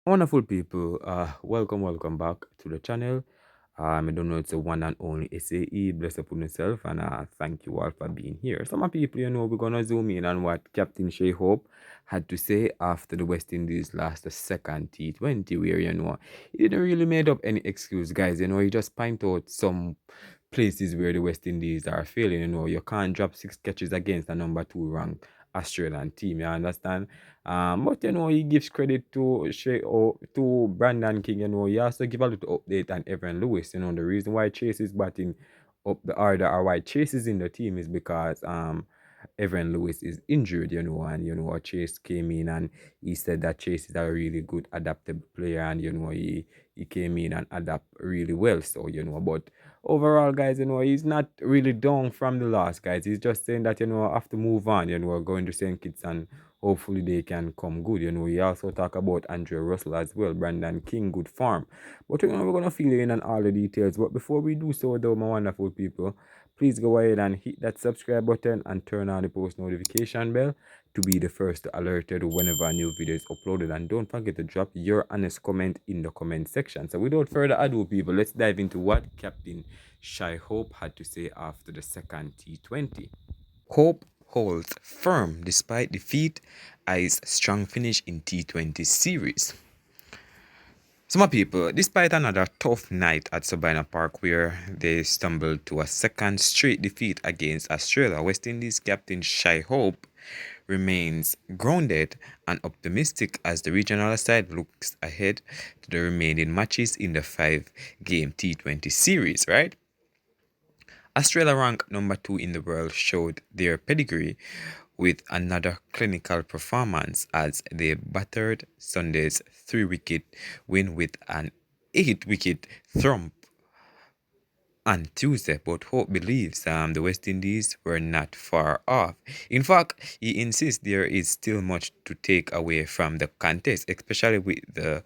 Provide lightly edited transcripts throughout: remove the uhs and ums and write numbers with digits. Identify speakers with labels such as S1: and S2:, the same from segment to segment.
S1: Wonderful people, welcome back to the channel. I don't know, it's the one and only SAE. Bless upon yourself, and thank you all for being here. Some people, we're gonna zoom in on what Captain Shai Hope had to say after the West Indies lost the second T20, where he didn't really made up any excuse, guys. He just point out some places where the West Indies are failing. You can't drop 6 catches against the number 2 ranked Australian team. You understand? But he gives credit to to Brandon King. He also give a little update on Evan Lewis. The reason why Chase is batting up the order or why Chase is in the team is because Evan Lewis is injured, and Chase came in and he said that Chase is a really good adaptable player, and he came in and adapt really well. So but overall, guys, he's not really down from the loss, guys. He's just saying that I have to move on. We're going to St. Kitts and hopefully they can come good. We also talk about Andrea Russell as well, Brandon King, good farm. But we're gonna fill in on all the details. But before we do so, though, my wonderful people, please go ahead and hit that subscribe button and turn on the post notification bell to be the first to alerted whenever a new video is uploaded. And don't forget to drop your honest comment in the comment section. So without further ado, people, let's dive into what Captain Shai Hope had to say after the second T20. Hope holds firm despite defeat, eyes strong finish in T20 Series. Some people, despite another tough night at Sabina Park where they stumbled to a second straight defeat against Australia, West Indies captain Shai Hope remains grounded and optimistic as the regional side looks ahead to the remaining matches in the 5-game T20 series, right? Australia, ranked number 2 in the world, showed their pedigree with another clinical performance as they battered Sunday's 3-wicket win with an 8-wicket thump on Tuesday, but Hope believes the West Indies were not far off. In fact, he insists there is still much to take away from the contest, especially with the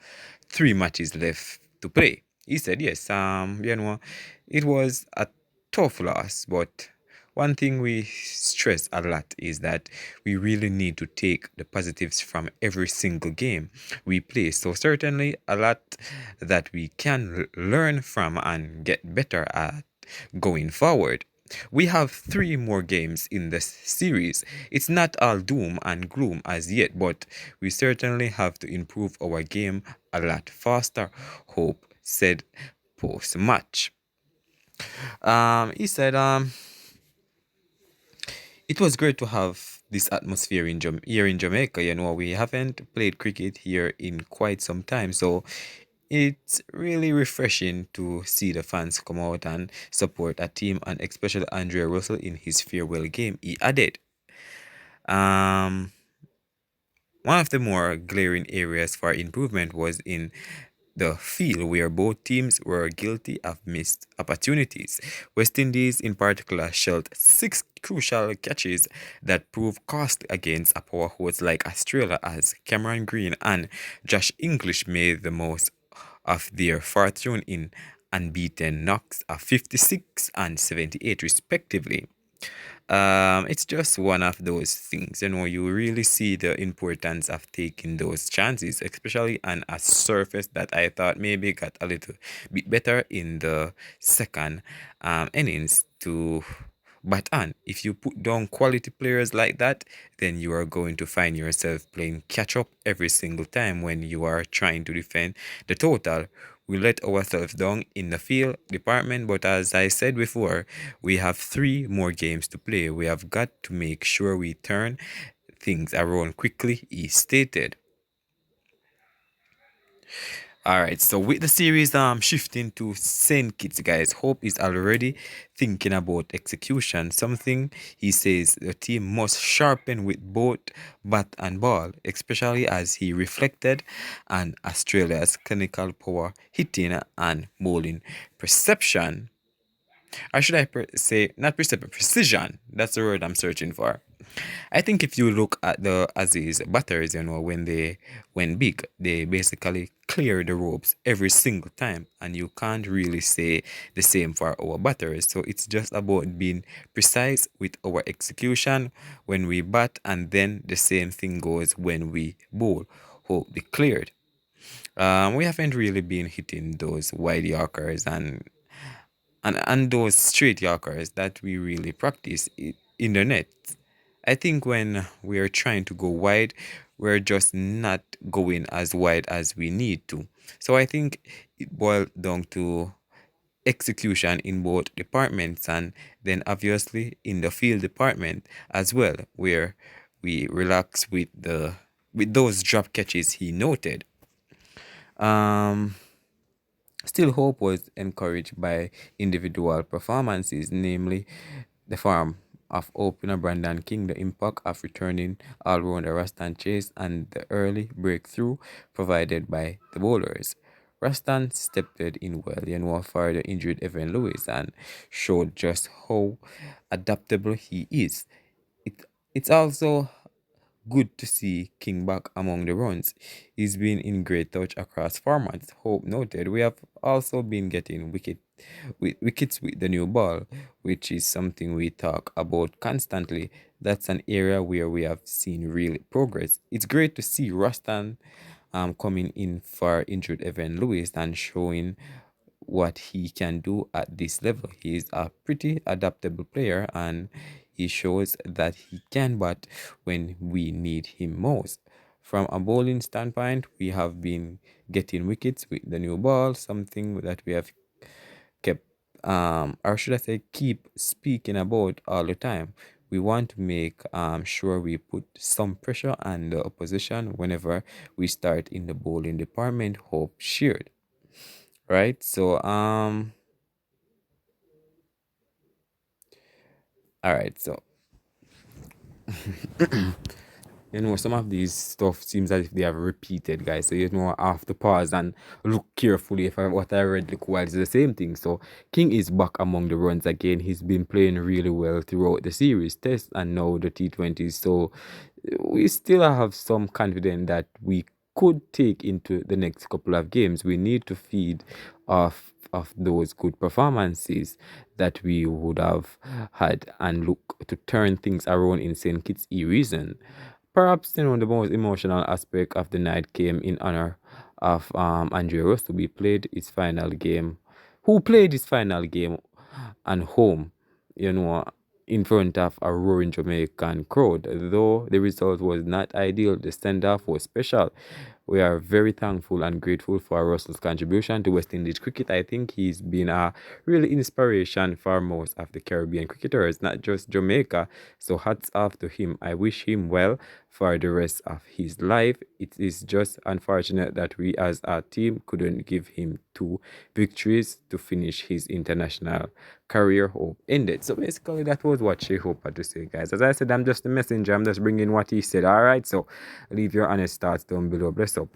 S1: 3 matches left to play. He said, yes, it was a tough loss, but one thing we stress a lot is that we really need to take the positives from every single game we play. So certainly a lot that we can learn from and get better at going forward. We have 3 more games in this series. It's not all doom and gloom as yet, but we certainly have to improve our game a lot faster, Hope said post-match. He said, it was great to have this atmosphere here in Jamaica. We haven't played cricket here in quite some time, so it's really refreshing to see the fans come out and support a team, and especially Andrea Russell in his farewell game. He added, um, one of the more glaring areas for improvement was in the field where both teams were guilty of missed opportunities. West Indies, in particular, shelled 6 crucial catches that proved costly against a powerhouse like Australia, as Cameron Green and Josh English made the most of their fortune in unbeaten knocks of 56 and 78 respectively. It's just one of those things, you really see the importance of taking those chances, especially on a surface that I thought maybe got a little bit better in the second innings to bat on. If you put down quality players like that, then you are going to find yourself playing catch up every single time when you are trying to defend the total. We let ourselves down in the field department, but as I said before, we have 3 more games to play. We have got to make sure we turn things around quickly, he stated. All right, so with the series shifting to Saint Kitts, guys, Hope is already thinking about execution, something he says the team must sharpen with both bat and ball, especially as he reflected on Australia's clinical power hitting and bowling perception. Or should I say, not perception, precision? That's the word I'm searching for. I think if you look at the Aussies batters, when they went big, they basically clear the ropes every single time, and you can't really say the same for our batters. So it's just about being precise with our execution when we bat, and then the same thing goes when we bowl. Hope declared. We haven't really been hitting those wide Yorkers and those straight Yorkers that we really practice in the net. I think when we are trying to go wide, we're just not going as wide as we need to. So I think it boils down to execution in both departments, and then obviously in the field department as well, where we relax with those drop catches he noted. Um, Still, Hope was encouraged by individual performances, namely the form of opener Brandon King, the impact of returning all-rounder Rastan Chase, and the early breakthrough provided by the bowlers. Rastan stepped in well, for the injured Evan Lewis and showed just how adaptable he is. It, it's also good to see King back among the runs. He's been in great touch across formats. Hope noted. We have also been getting wickets with the new ball, which is something we talk about constantly. That's an area where we have seen real progress. It's great to see Rustan coming in for injured Evan Lewis and showing what he can do at this level. He is a pretty adaptable player and he shows that he can bat when we need him most. From a bowling standpoint, we have been getting wickets with the new ball, something that we have kept, or should I say, keep speaking about all the time. We want to make sure we put some pressure on the opposition whenever we start in the bowling department. Hope shared, right? So all right, so some of these stuff seems as if they have repeated, guys. So I have to pause and look carefully if what I read look while it's the same thing. So King is back among the runs again. He's been playing really well throughout the series test and now the T20s. So we still have some confidence that we could take into the next couple of games. We need to feed off those good performances that we would have had and look to turn things around in St. Kitts region. Perhaps the most emotional aspect of the night came in honor of Andre Russ, who played his final game, at home, you know, in front of a roaring Jamaican crowd. Though the result was not ideal, the standoff was special. We are very thankful and grateful for Russell's contribution to West Indies cricket. I think he's been a really inspiration for most of the Caribbean cricketers, not just Jamaica. So hats off to him. I wish him well for the rest of his life. It is just unfortunate that we as a team couldn't give him two victories to finish his international career. Hope ended. So basically that was what Shai Hope had to say, guys. As I said, I'm just a messenger. I'm just bringing what he said. All right. So leave your honest thoughts down below. Bless up.